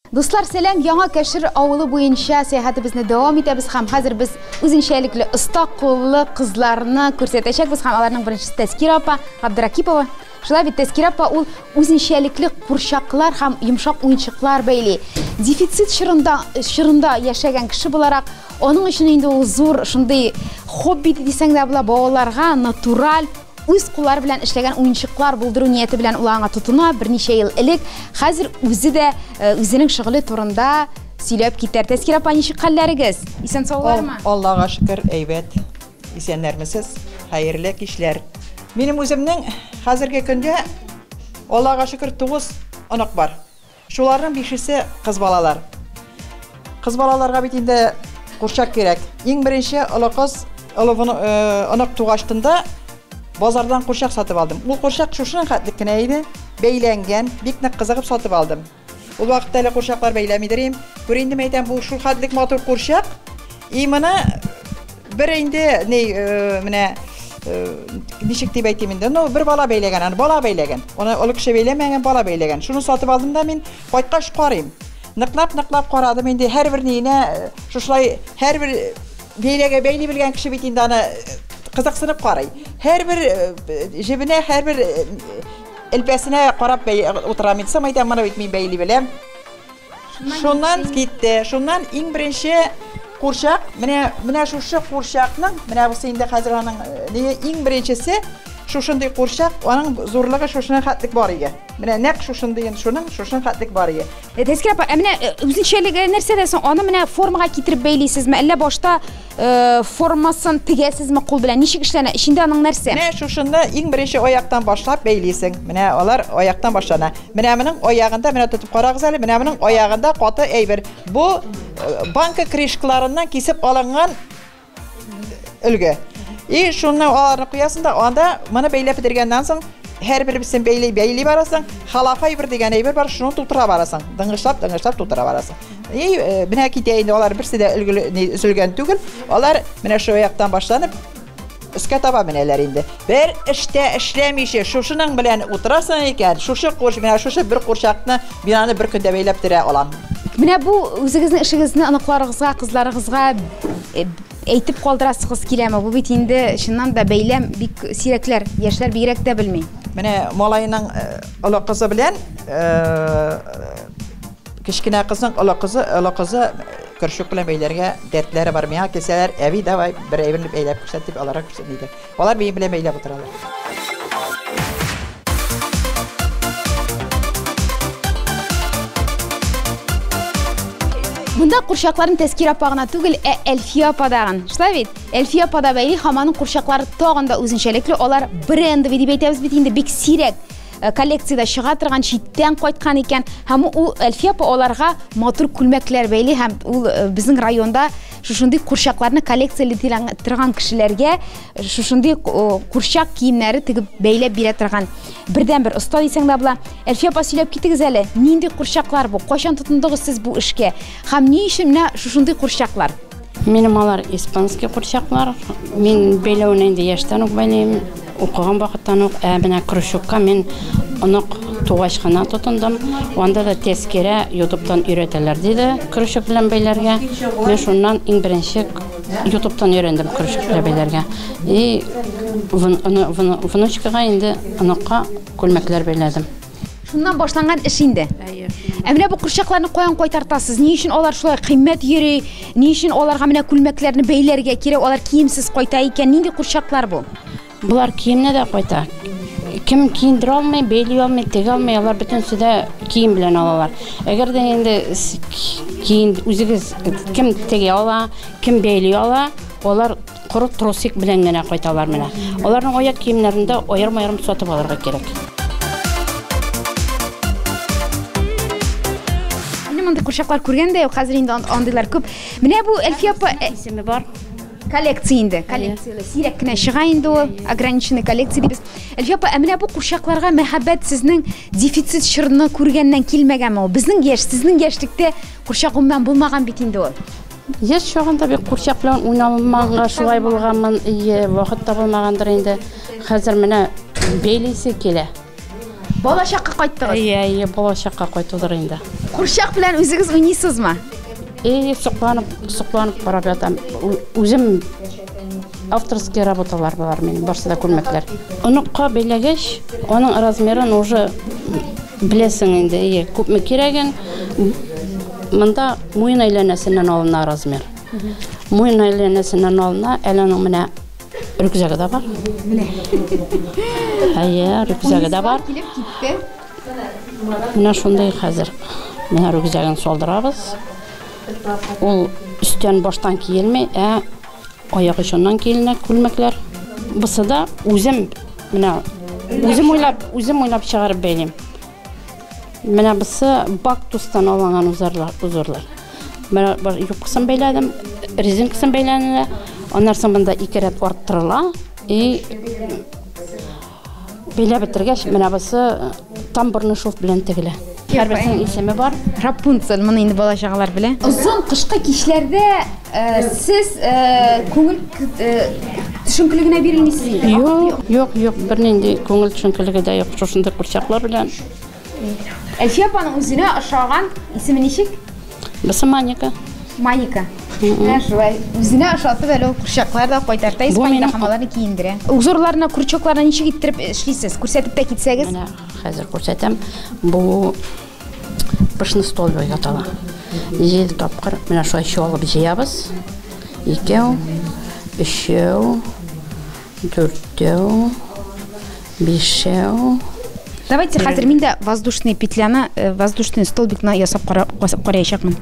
Dostlar selam, Яңа Кәшир авылы буенча сәяхәтебезне дәвам итәбез һәм хәзер без үзенчәлекле оста куллы кызларны күрсәтәчәкбез һәм аларның беренчесе Тәскир апа Габдракипова. Шулай бит Тәскир апа ул үзенчәлекле курчаклар һәм йомшак уенчыклар бәйли. Дефицит чорында яшәгән кеше буларак, аның өчен инде ул зур шундый хобби дисәң дә була, балаларга натураль үз куллары белән эшләгән уенчыклар булдыру нияте белән ул аңа тотына берничә ел элек. Хәзер үзе дә үзенең шөгыле турында сөйләп китәр. Тәскир апа, ничек хәлләрегез? Исән саулармы? Аллага шөкер, әйбәт. Исәннәрмесез? Хәерле кишләр. Минем үземнең хәзерге көндә Аллага шөкер 9 анак бар. Шуларның 5-се кыз балалар. Кыз балаларга бит инде курчак кирәк. Иң беренче олы кыз анак тугаштында Базардан курчак сатып алдым. Ул курчак шушының хәтлек кенә иде, бәйләнгән, бик нык кызыгып сатып алдым. Ул вакытта әле курчаклар бәйләмидер. Күр инде әйтәм, бу шул хәтлек матур курчак. И моны бер инде менә ничек дип әйтим инде, бер бала бәйләгән, аны бала бәйләгән. Аны олы кеше бәйләмәгән, бала бәйләгән. Шуны сатып алдым да мин кайткач карыйм. Ныклап карадым инде һәрбер нинә, шушлай һәрбер бәйләгә бәйли белгән кеше бит инде аны кызыксынып карый. Һәрбер җебенә, һәрбер элпәсенә карап утырам. Мин әйтәм, моны бит мин бәйли беләм. Шуннан китте. Шуннан иң беренче курчак, менә шушы курчакның, менә бусы инде хәзер аның иң беренчесе шушындый курчак, аның зурлыгы шушының хәтлек бар иде. Менә нәкъ шушындый шуның хәтлек бар иде. Тәскир апа, менә үзенчәлеге нәрсәдә соң? Аны менә формага китереп бәйлисезме? Әллә башта формасын тигәсезме кул белән? Ничек эшләнә? Ичендә аның нәрсә? Менә шушында иң беренче аяктан башлап бәйлисең. Менә алар аяктан башлана. Менә моның аягында, менә тотып карагыз әле, менә моның аягында каты әйбер. Бу банка крышкаларыннан кисеп алынган өлге. И шуны аларны куясың да, анда моны бәйләп бетергәннән соң һәрберебезен бәйли барасың. Халафай бер дигән әйбер бар, шуны тутыра барасың. Дыңгышлап тутыра барасың. И менә китә инде алар берсе дә üzülгән түгел. Алар менә шу яктан башланып өскә таба менәләр инде. Бер эштә эшләмичә шушының белән утырасың икән. Шушы менә шушы бер курчакны бинаны бер көндә бәйләп терә алам. Менә бу үзегезнең эшегезне аныкларыгызга, кызларыгызга әйтеп калдырасыгыз киләме? Бу бит инде чыннан да бәйләм бик сирәкләр, яшьләр бигрәк тә белми. Менә малайның олы кызы белән кечкенә кызның олы кызы көршүк белән бәйләргә дәртләре бар. Миңа килсәләр, әби давай бер әйберне бәйләп күрсәт дип аларга күрсәтмәйдер. Алар бейем белән бәйләп утыралар. Бunda курчакларын Тәскир апа гына түгел, Әлфия апа даган. Шулай бит? Әлфия апа да бәйли, һәм курчаклары тагын да үзенчәлекле, алар бренды дип әйтәбез бит инде, бик сирәк коллекцияда чыга торган, читтән кайткан икән. Һәм ул Әлфия апа аларга матур күлмәкләр бәйли, һәм ул безнең районда шушындый курчакларны коллекциялый торган кешеләргә шушындый курчак киемнәре тигеп бәйләп бирә торган бердән-бер оста дисәң дә була. Әлфия апа, сөйләп китегез әле, нинди курчаклар бу? Кайчан тотындыгыз сез бу эшкә? Һәм ни өчен менә шушындый курчаклар? Минем алар испанский курчаклар. Мин бәйләүне инде яшьтән үк бәйлим. Укыган вакыттан ук менә кружокка мин анык тугачкана тотындым. Анда да Тәскирә YouTube'дан өйрәтәләр диде кружок белән бәйләргә. Мен шуннан иң беренче YouTube'дан өйрәндем кружок белән бәйләргә. И внучкага инде аныкка күлмәкләр бәйләдем. Шуннан башланган эш инде. Менә бу курчакларны каян кайтартасыз? Ни өчен алар шулай кыйммәт йөри? Ни өчен аларга менә күлмәкләрне бәйләргә кирәк? Алар киемсез кайта икән. Нинди курчаклар бу? Булар киемне дә кайта. Ким киендерә алмый, бәйли алмый, теге алмый, алар бөтенсе дә кием белән алалар. Әгәр дә инде киен үзегез ким теге ала, ким бәйли ала, алар коры тросик белән генә кайталар менә. Аларның аяк киемнәрендә аерым-аерым сатып алырга кирәк. Монда курчаклар күргәндә, хәзер инде андыйлар күп. Менә бу Әлфия апа исеме бар. Коллекция инде, коллекциялы. Сирәк кенә чыга инде ул, ограниченный коллекция дибез. Әлфия апа, менә бу курчакларга мәхәббәт сезнең дефицит чорны күргәннән килмәгәнме ул? Сезнең яшьлектә курчак гомумән булмаган бит инде ул. Яшь чагында бик курчак белән уйналмаганга шулай булганмын, вакыт табылмагандыр инде. Хәзер менә бәйлисе килә. Болашаққа қайттыңыз. Иә, болашаққа қайтудыр енді. Құршақ білән өзіңіз ойнайсыз ма? Сұқпанып барап жатам. Өзім авторский работалар бар менің, барсыда көрмеклер. Ұныққа белегеш, оның размерін уже білесің енді, көпме кереген. Мында мойын айланасынан алына размер. Мойын айланасынан алына, әлінің міне рюкзагы да бар. Рюкзагы да бар. Мына шондай қазір. Мына рюкзагын солдырабыз. Ол үстен баштан киелмей, аяқ ұшынан келіне күлмеклер. Бұсы да өзім ойлап шығарып бәйлем. Мына бұсы бак тұстан алынған ұзырлар. Мына юбкасын бәйләдім, резинкасын бәйләнілі. Онарсын бұнда 2 рет арттырыла. Бәйлә бітіргеш, мына бұсы там бұрны шоф білен тегілі. Әрбірсінің есемі бар. Рапунцель, мұны енді болашағылар біле. Ұзын қышқы кешлерде сіз көңіл түшінкілігіне берілмейсіз? Жоқ, бірненде көңіл түшінкілігі де жоқ, шошынды құршақлар білен. Әлфия апаның өзіне ұшаған есімі нешек? Бұсы Маника. Маника. Өзіне ұшатып әлі құршақлар да қойтартай, спайында қамаларыны кейіндірі. Ұғзорларына, күрчокларына нешек еттіріп ішлейсіз? Көрсетіп та кетсеңіз? Қазір көрсетем. Бұл пышны стол бой атала. Жел тапқыр. Мына шой шолып жиябыз. 2, 3, 4, 5. Давайте қазір мен де воздушный петляны, воздушный столбикны ясап қарайшақмын.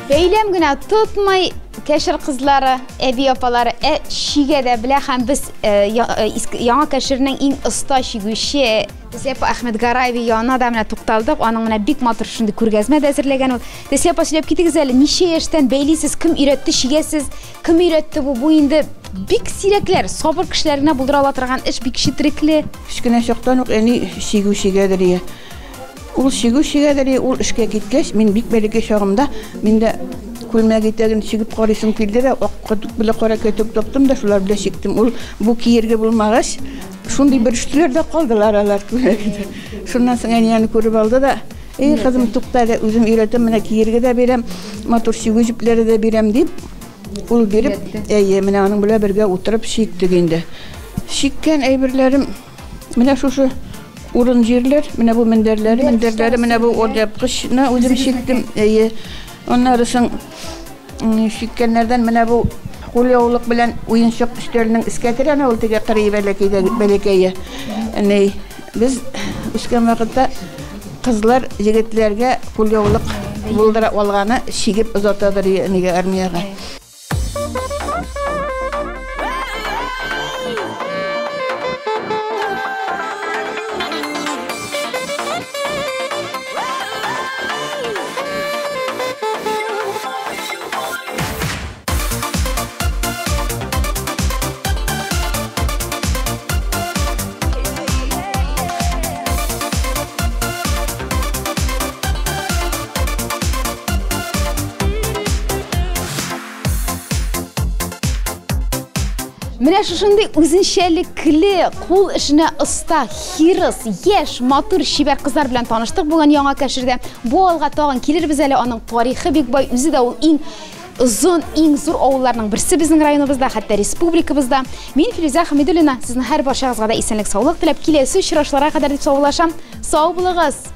Бейлем гына tutmay keşir kızları, ebi apaları şigede bile hem biz yana keşirinin en usta şigüşü Desepa Ahmet Garayvi yanına da mene to'xtaldik. Onun mene bik matır şimdi ko'rgazma әзірлеген ol. Desepa söylep ketiniz әлі неше яшьтән бәйлисез, кім үйретті шигесіз, кім үйретті bu енді бик сирәкләр, сабыр кешеләренә булдыра ала торган эш бик шитрекле. Кичкенә чактан ук әни шигү-шигәдер. Ул шигү-шигәдер, ул эшкә киткәч, мин бик бәләкәй чагымда миндә күлмәгә итәген шигеп карыйсым килде дә, аккытып белә кара көтүк топтым да, шулар белән шиктем. Ул бу киергә булмагач, шундый бер эшләр калдылар алар күлмәгә. Шуннан соң әни күреп алды да, кызым тукта да, үзем өйрәтәм, менә киергә дә бирәм, мотор шигү җипләре дә бирәм дип, ул биреп, менә аның белән бергә утырып шиктек инде. Шиккән әйберләрем менә шушы урын җирләр, менә бу мендәрләре, менә бу одяпкычны үзем шиктем. Onların şikkenlerden mene bu kulyauluk bilen oyuncak işlerinin isketiren oltuğa kırıyı belekeye. Yani biz üsken vakitte kızlar yigitlerge kulyauluk buldıra olğanı şigip uzatadır yani armiyaga. Менә шушындый үзенчәлекле, кул эшенә оста, хирыс, яшь, матур шибәр кызлар белән таныштык булган яңа кәширдә. Бу алга тагын килербез әле, аның тарихы бик бай, үзе дә ул иң озын, иң зур авылларның берсе безнең районыбызда, хәтта республикабызда. Мин Фируза Хәмидуллина, сезнең һәр барчагызга да исәнлек, саулык теләп, киләсе очрашларга кадәр дип саулашам. Сау булыгыз.